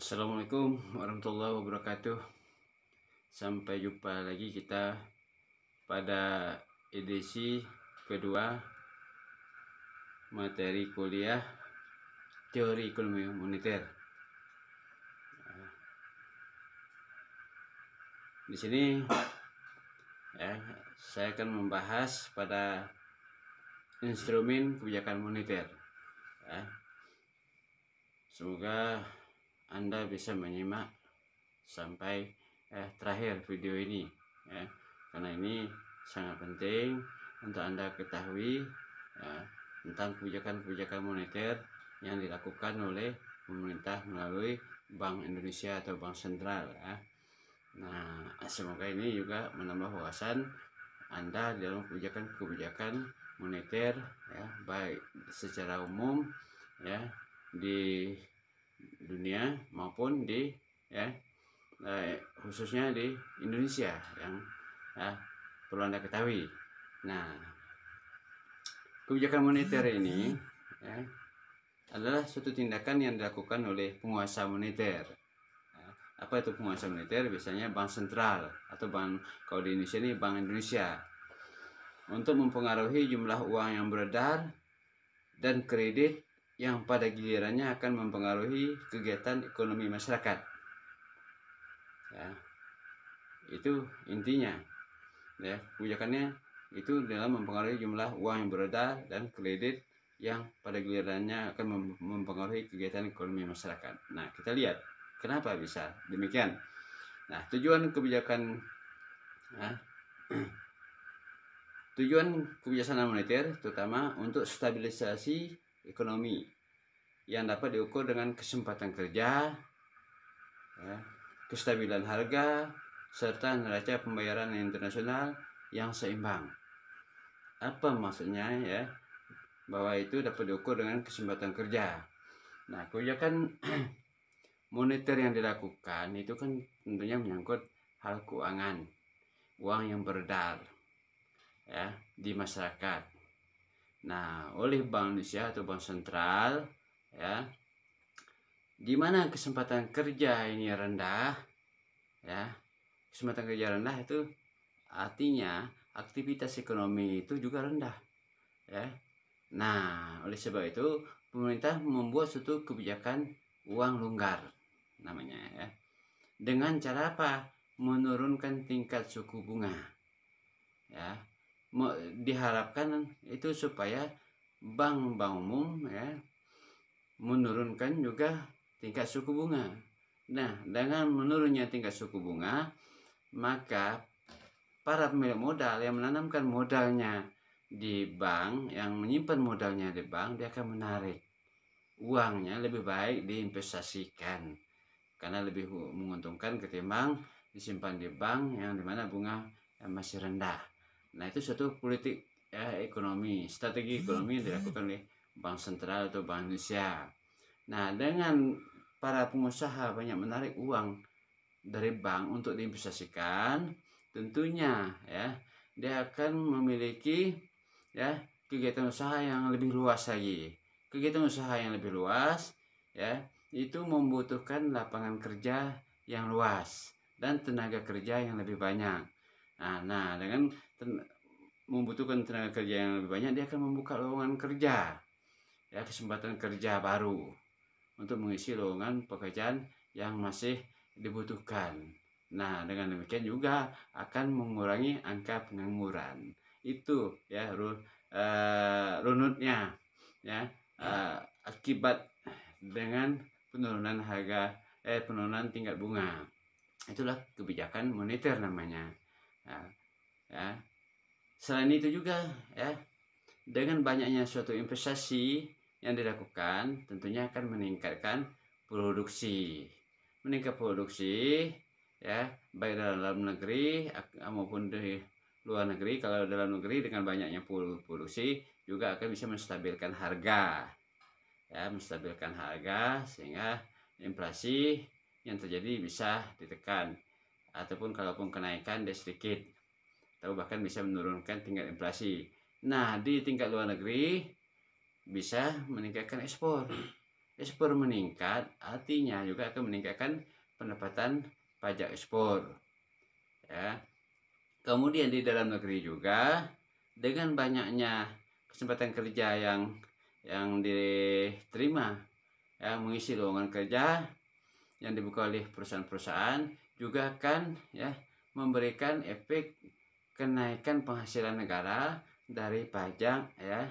Assalamualaikum warahmatullahi wabarakatuh. Sampai jumpa lagi kita pada edisi kedua materi kuliah teori ekonomi moneter. Di sini saya akan membahas pada instrumen kebijakan moneter. Semoga Anda bisa menyimak sampai terakhir video ini, karena ini sangat penting untuk Anda ketahui tentang kebijakan-kebijakan moneter yang dilakukan oleh pemerintah melalui Bank Indonesia atau Bank Sentral. Nah, semoga ini juga menambah wawasan Anda dalam kebijakan-kebijakan moneter, baik secara umum di dunia maupun di khususnya di Indonesia yang perlu Anda ketahui. Nah, kebijakan moneter ini adalah suatu tindakan yang dilakukan oleh penguasa moneter. Apa itu penguasa moneter? Biasanya bank sentral atau kalau di Indonesia ini Bank Indonesia, untuk mempengaruhi jumlah uang yang beredar dan kredit yang pada gilirannya akan mempengaruhi kegiatan ekonomi masyarakat. Itu intinya. Kebijakannya itu dalam mempengaruhi jumlah uang yang beredar dan kredit yang pada gilirannya akan mempengaruhi kegiatan ekonomi masyarakat. Nah, kita lihat kenapa bisa demikian. Nah, tujuan kebijakan moneter terutama untuk stabilisasi ekonomi yang dapat diukur dengan kesempatan kerja, kestabilan harga, serta neraca pembayaran internasional yang seimbang. Apa maksudnya bahwa itu dapat diukur dengan kesempatan kerja? Nah, kebijakan moneter yang dilakukan itu kan tentunya menyangkut hal keuangan, uang yang beredar di masyarakat. Nah, oleh Bank Indonesia atau Bank Sentral, di mana kesempatan kerja ini rendah, kesempatan kerja rendah itu artinya aktivitas ekonomi itu juga rendah, Nah, oleh sebab itu pemerintah membuat suatu kebijakan uang longgar namanya, dengan cara apa? Menurunkan tingkat suku bunga, diharapkan itu supaya bank-bank umum menurunkan juga tingkat suku bunga. Nah, dengan menurunnya tingkat suku bunga, maka para pemilik modal yang menanamkan modalnya di bank, yang menyimpan modalnya di bank, dia akan menarik uangnya lebih baik diinvestasikan karena lebih menguntungkan ketimbang disimpan di bank yang dimana bunga masih rendah. Nah, itu suatu politik ekonomi, strategi ekonomi yang dilakukan oleh Bank Sentral atau Bank Indonesia. Nah, dengan para pengusaha banyak menarik uang dari bank untuk diinvestasikan, tentunya dia akan memiliki kegiatan usaha yang lebih luas lagi. Kegiatan usaha yang lebih luas itu membutuhkan lapangan kerja yang luas dan tenaga kerja yang lebih banyak. Nah, dengan membutuhkan tenaga kerja yang lebih banyak, dia akan membuka lowongan kerja, kesempatan kerja baru untuk mengisi lowongan pekerjaan yang masih dibutuhkan. Nah, dengan demikian juga akan mengurangi angka pengangguran. Itu runutnya akibat dengan penurunan penurunan tingkat bunga. Itulah kebijakan moneter namanya. Selain itu juga dengan banyaknya suatu investasi yang dilakukan, tentunya akan meningkatkan produksi. Meningkat produksi baik dalam negeri maupun di luar negeri. Kalau dalam negeri dengan banyaknya produksi juga akan bisa menstabilkan harga, sehingga inflasi yang terjadi bisa ditekan, ataupun kalaupun kenaikan dia sedikit, atau bahkan bisa menurunkan tingkat inflasi. Nah, di tingkat luar negeri bisa meningkatkan ekspor, ekspor meningkat, artinya juga akan meningkatkan pendapatan pajak ekspor. Ya. Kemudian di dalam negeri juga dengan banyaknya kesempatan kerja yang diterima, ya, mengisi lowongan kerja yang dibuka oleh perusahaan-perusahaan juga akan, ya, memberikan efek kenaikan penghasilan negara dari pajak, ya,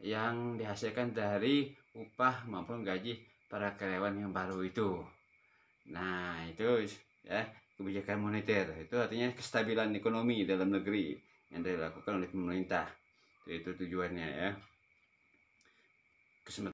yang dihasilkan dari upah maupun gaji para karyawan yang baru itu. Nah, itu, ya, kebijakan moneter. Itu artinya kestabilan ekonomi dalam negeri yang dilakukan oleh pemerintah. Itu tujuannya, ya.